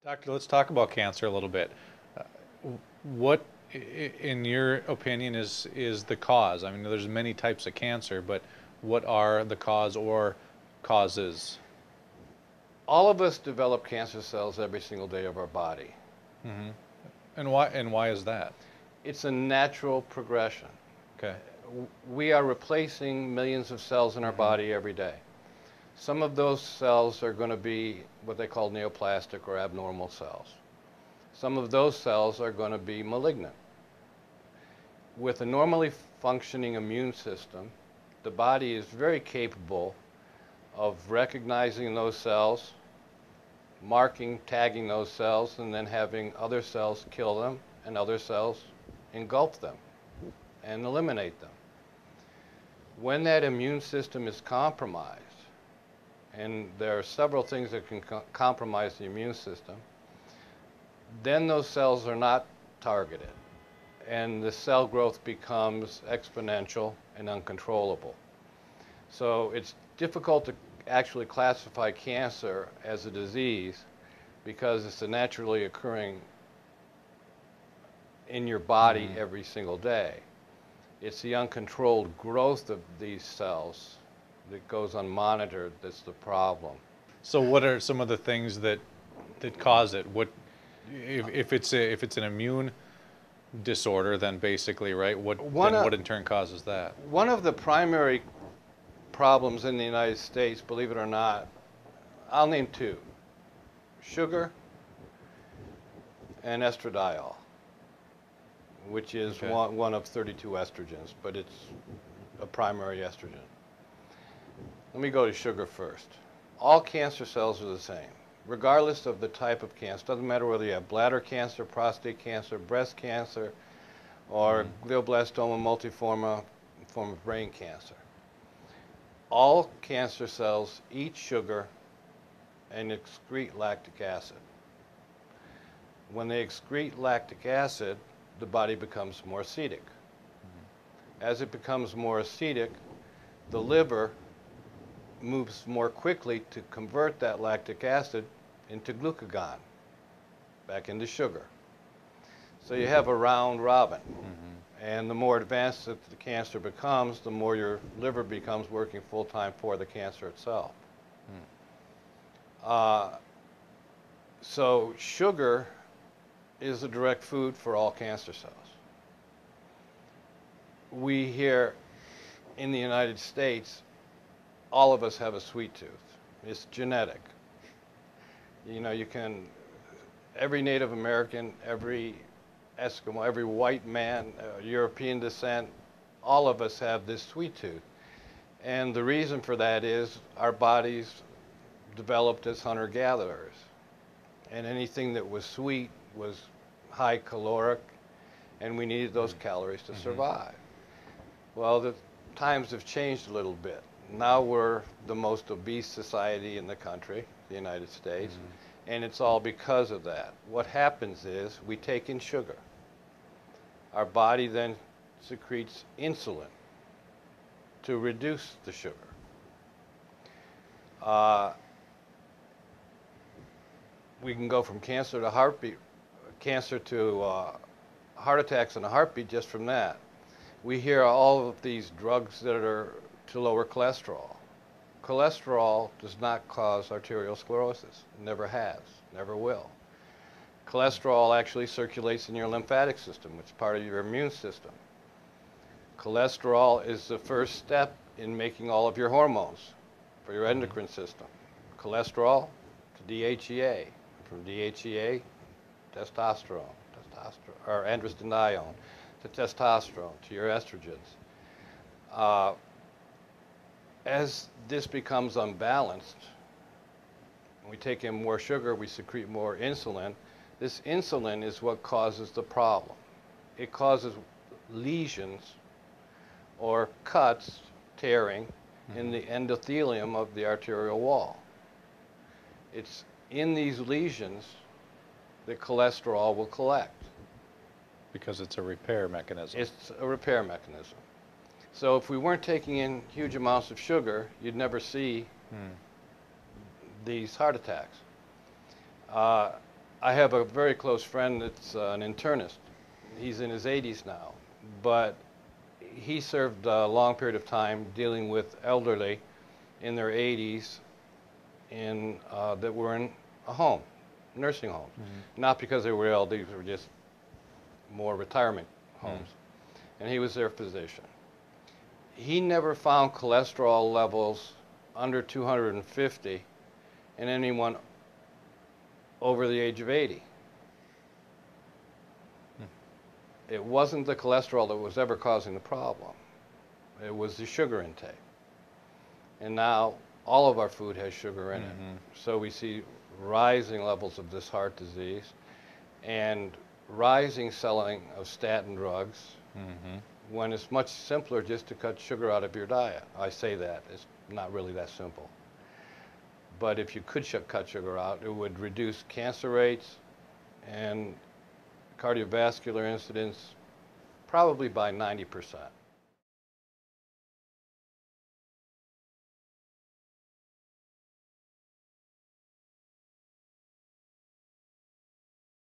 Doctor, let's talk about cancer a little bit. Uh, what, in your opinion, is the cause? I mean, there's many types of cancer, but what are the cause or causes? All of us develop cancer cells every single day of our body. Hmm. And why is that? It's a natural progression. Okay. We are replacing millions of cells in our Hmm. body every day. Some of those cells are going to be what they call neoplastic or abnormal cells. Some of those cells are going to be malignant. With a normally functioning immune system, the body is very capable of recognizing those cells, marking, tagging those cells, and then having other cells kill them and other cells engulf them and eliminate them. When that immune system is compromised, and there are several things that can compromise the immune system, then those cells are not targeted, and the cell growth becomes exponential and uncontrollable. So it's difficult to actually classify cancer as a disease because it's a naturally occurring in your body Hmm. every single day. It's the uncontrolled growth of these cells that goes unmonitored that's the problem. So, what are some of the things that cause it? What if it's an immune disorder, then basically, right? One What of, in turn causes that? one of the primary problems in the United States, believe it or not, I'll name two: sugar and estradiol, which is Okay. one of 32 estrogens, but it's a primary estrogen. Let me go to sugar first. All cancer cells are the same, regardless of the type of cancer. Doesn't matter whether you have bladder cancer, prostate cancer, breast cancer, or Hmm. glioblastoma multiforme, form of brain cancer. All cancer cells eat sugar and excrete lactic acid. When they excrete lactic acid, the body becomes more acetic. As it becomes more acetic, the liver moves more quickly to convert that lactic acid into glucagon, back into sugar. So you have a round robin. Hmm. And the more advanced that the cancer becomes, the more your liver becomes working full time for the cancer itself. Uh, so sugar is a direct food for all cancer cells. We here in the United States, all of us have a sweet tooth. It's genetic. You know, every Native American, every Eskimo, every white man, European descent, all of us have this sweet tooth. And the reason for that is our bodies developed as hunter-gatherers. And anything that was sweet was high caloric, and we needed those calories to Hmm. survive. Well, the times have changed a little bit. Now we're the most obese society in the country, the United States, Hmm. and it's all because of that. What happens is we take in sugar. Our body then secretes insulin to reduce the sugar. Uh, we can go from cancer to heart attacks and a heartbeat just from that. We hear all of these drugs that are to lower cholesterol. Cholesterol does not cause arterial sclerosis. Never has, never will. Cholesterol actually circulates in your lymphatic system, which is part of your immune system. Cholesterol is the first step in making all of your hormones for your Hmm. endocrine system. Cholesterol to DHEA, from DHEA, or androstenedione, to testosterone, to your estrogens. Uh, as this becomes unbalanced, we take in more sugar, we secrete more insulin. This insulin is what causes the problem. It causes lesions or cuts, tearing, in Hmm. the endothelium of the arterial wall. It's in these lesions that cholesterol will collect. Because it's a repair mechanism. It's a repair mechanism. So if we weren't taking in huge amounts of sugar, you'd never see Hmm. these heart attacks. Uh, I have a very close friend that's an internist. He's in his 80s now, but he served a long period of time dealing with elderly in their 80s that were in a home, nursing homes. Not because they were ill, these were just more retirement homes. And he was their physician. He never found cholesterol levels under 250 in anyone over the age of 80. It wasn't the cholesterol that was ever causing the problem. It was the sugar intake. And now all of our food has sugar in it. So we see rising levels of this heart disease and rising selling of statin drugs when it's much simpler just to cut sugar out of your diet. I say that, it's not really that simple. But if you could cut sugar out, it would reduce cancer rates and cardiovascular incidence probably by 90%.